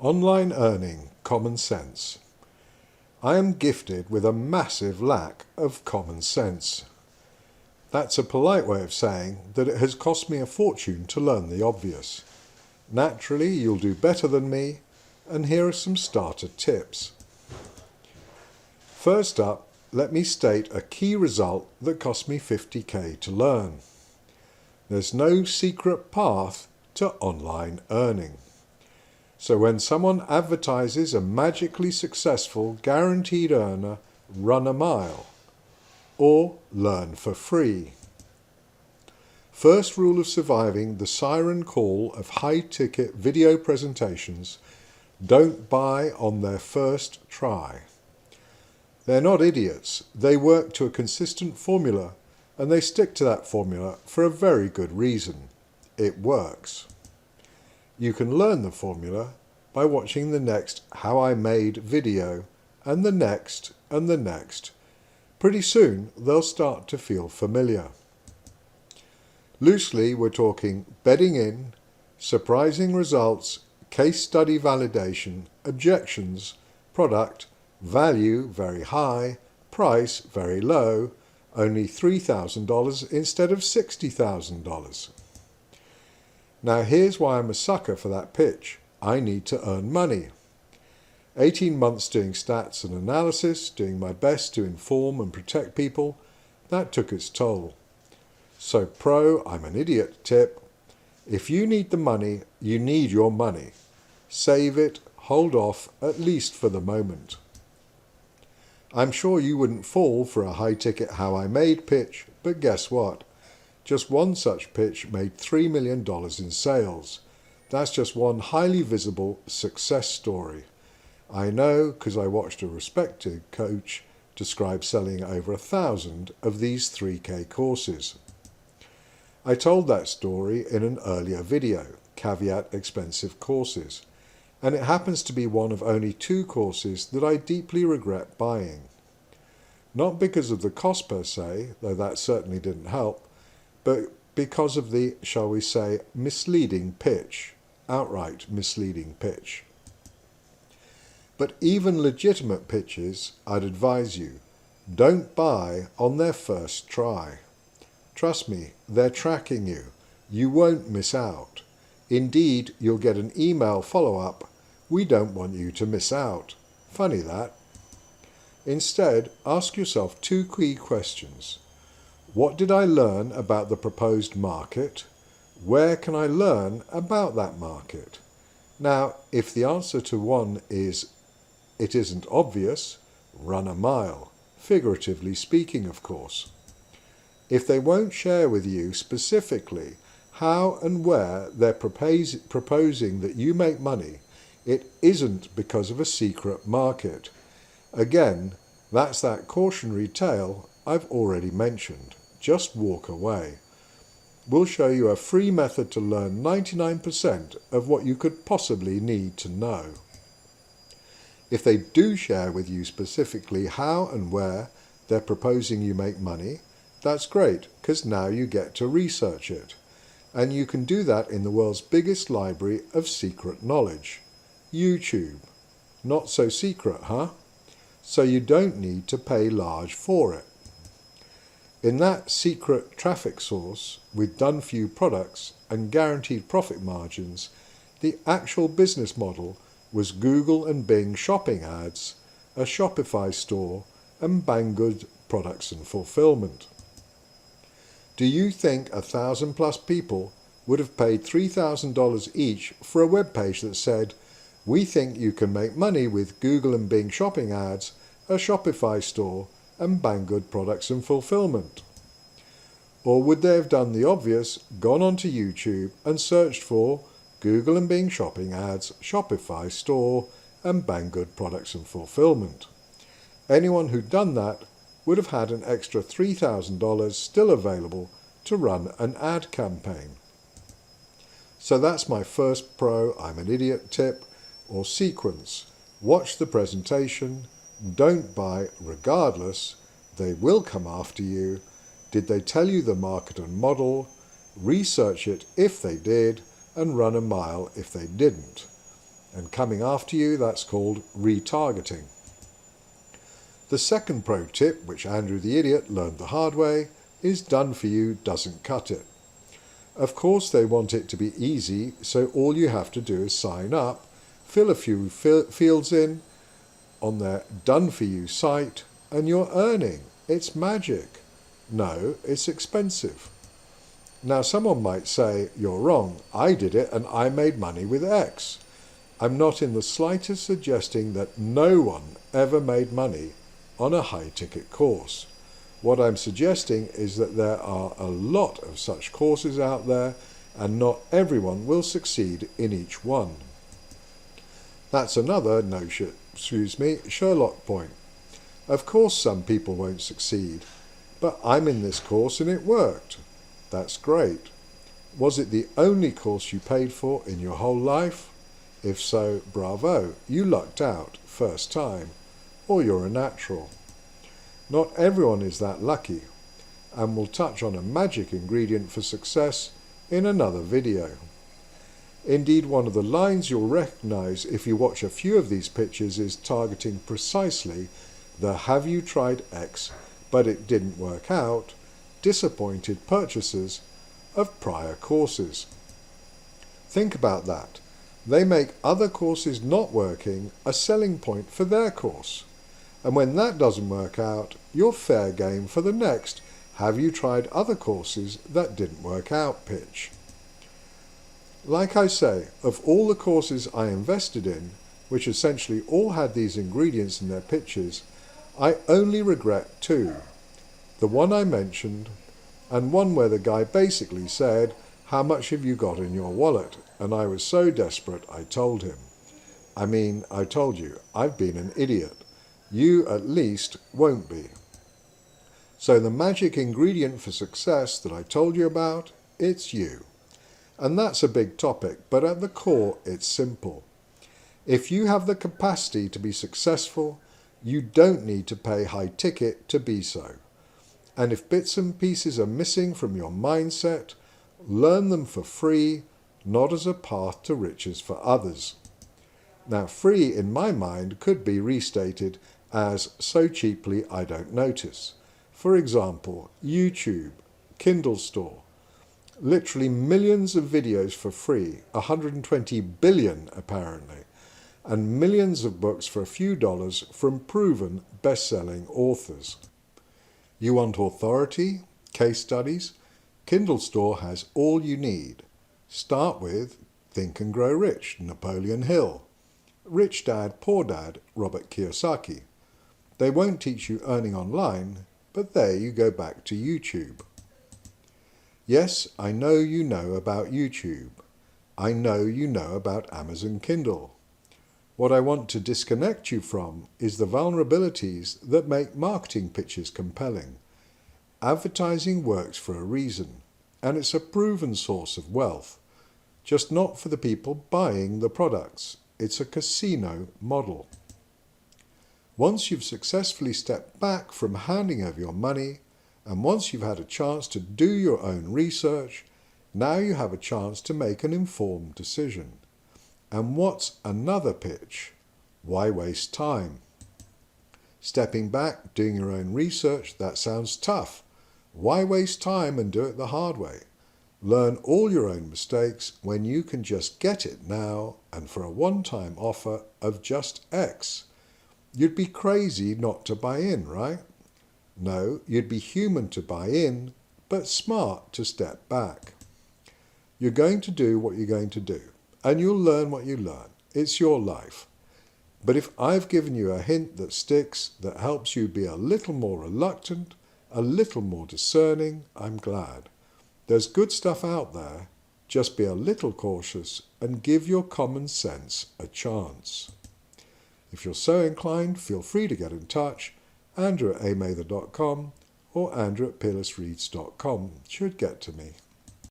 Online earning, common sense. I am gifted with a massive lack of common sense. That's a polite way of saying that it has cost me a fortune to learn the obvious. Naturally, you'll do better than me, and here are some starter tips. First up, let me state a key result that cost me $50,000 to learn. There's no secret path to online earning. So when someone advertises a magically successful guaranteed earner, run a mile or learn for free. First rule of surviving the siren call of high-ticket video presentations: don't buy on their first try. They're not idiots. They work to a consistent formula, and they stick to that formula for a very good reason. It works. You can learn the formula by watching the next How I Made video and the next and the next. Pretty soon they'll start to feel familiar. Loosely, we're talking bedding in, surprising results, case study validation, objections, product, value very high, price very low, only $3,000 instead of $60,000. Now here's why I'm a sucker for that pitch. I need to earn money. 18 months doing stats and analysis, doing my best to inform and protect people, that took its toll. So I'm an idiot tip: if you need the money, you need your money. Save it, hold off, at least for the moment. I'm sure you wouldn't fall for a high-ticket How I Made pitch, but guess what? Just one such pitch made $3 million in sales. That's just one highly visible success story. I know because I watched a respected coach describe selling over 1,000 of these 3K courses. I told that story in an earlier video, Caveat Expensive Courses, and it happens to be one of only 2 courses that I deeply regret buying. Not because of the cost per se, though that certainly didn't help, but because of the, shall we say, misleading pitch, outright misleading pitch. But even legitimate pitches, I'd advise you, don't buy on their first try. Trust me, they're tracking you. You won't miss out. Indeed, you'll get an email follow-up: we don't want you to miss out. Funny that. Instead, ask yourself 2 key questions. What did I learn about the proposed market? Where can I learn about that market? Now, if the answer to one is it isn't obvious, run a mile, figuratively speaking, of course. If they won't share with you specifically how and where they're proposing that you make money, it isn't because of a secret market. Again, that's that cautionary tale I've already mentioned. Just walk away. We'll show you a free method to learn 99% of what you could possibly need to know. If they do share with you specifically how and where they're proposing you make money, that's great, because now you get to research it. And you can do that in the world's biggest library of secret knowledge, YouTube. Not so secret, huh? So you don't need to pay large for it. In that secret traffic source, with done-for-you products and guaranteed profit margins, the actual business model was Google and Bing shopping ads, a Shopify store, and Banggood products and fulfillment. Do you think 1,000+ people would have paid $3,000 each for a web page that said, we think you can make money with Google and Bing shopping ads, a Shopify store, and Banggood products and fulfillment? Or would they have done the obvious, gone onto YouTube and searched for Google and Bing shopping ads, Shopify store, and Banggood products and fulfillment? Anyone who'd done that would have had an extra $3,000 still available to run an ad campaign. So that's my first I'm an idiot tip, or sequence. Watch the presentation, don't buy regardless, they will come after you. Did they tell you the market and model? Research it if they did, and run a mile if they didn't. And coming after you, that's called retargeting. The second pro tip, which Andrew the idiot learned the hard way, is done for you doesn't cut it. Of course they want it to be easy, so all you have to do is sign up, fill a few fields in on their done for you site, and you're earning. It's magic. No, it's expensive. Now someone might say, you're wrong, I did it and I made money with X. I'm not in the slightest suggesting that no one ever made money on a high-ticket course. What I'm suggesting is that there are a lot of such courses out there and not everyone will succeed in each one. That's another Sherlock point. Of course some people won't succeed, but I'm in this course and it worked. That's great. Was it the only course you paid for in your whole life? If so, bravo, you lucked out first time, or you're a natural. Not everyone is that lucky, and we'll touch on a magic ingredient for success in another video. Indeed, one of the lines you'll recognize if you watch a few of these pictures is targeting precisely the "have you tried X but it didn't work out" disappointed purchasers of prior courses. Think about that. They make other courses not working a selling point for their course. And when that doesn't work out, you're fair game for the next "have you tried other courses that didn't work out" pitch. Like I say, of all the courses I invested in, which essentially all had these ingredients in their pitches, I only regret two. The one I mentioned, and one where the guy basically said, "How much have you got in your wallet?" And I was so desperate I told him. I told you, I've been an idiot. You at least won't be. So the magic ingredient for success that I told you about, it's you. And that's a big topic, but at the core it's simple. If you have the capacity to be successful, you don't need to pay high ticket to be so. And if bits and pieces are missing from your mindset, learn them for free, not as a path to riches for others. Now, free in my mind could be restated as so cheaply I don't notice. For example, YouTube, Kindle Store, literally millions of videos for free, 120 billion apparently, and millions of books for a few dollars from proven best-selling authors. You want authority, case studies? Kindle Store has all you need. Start with Think and Grow Rich, Napoleon Hill. Rich Dad, Poor Dad, Robert Kiyosaki. They won't teach you earning online, but there you go back to YouTube. Yes, I know you know about YouTube. I know you know about Amazon Kindle. What I want to disconnect you from is the vulnerabilities that make marketing pitches compelling. Advertising works for a reason, and it's a proven source of wealth, just not for the people buying the products. It's a casino model. Once you've successfully stepped back from handing over your money, and once you've had a chance to do your own research, now you have a chance to make an informed decision. And what's another pitch? Why waste time? Stepping back, doing your own research, that sounds tough. Why waste time and do it the hard way? Learn all your own mistakes when you can just get it now and for a one-time offer of just X. You'd be crazy not to buy in, right? No, you'd be human to buy in, but smart to step back. You're going to do what you're going to do, and you'll learn what you learn. It's your life. But if I've given you a hint that sticks, that helps you be a little more reluctant, a little more discerning, I'm glad. There's good stuff out there. Just be a little cautious and give your common sense a chance. If you're so inclined, feel free to get in touch. Andrew@amather.com or Andrew@peerlessreads.com should get to me.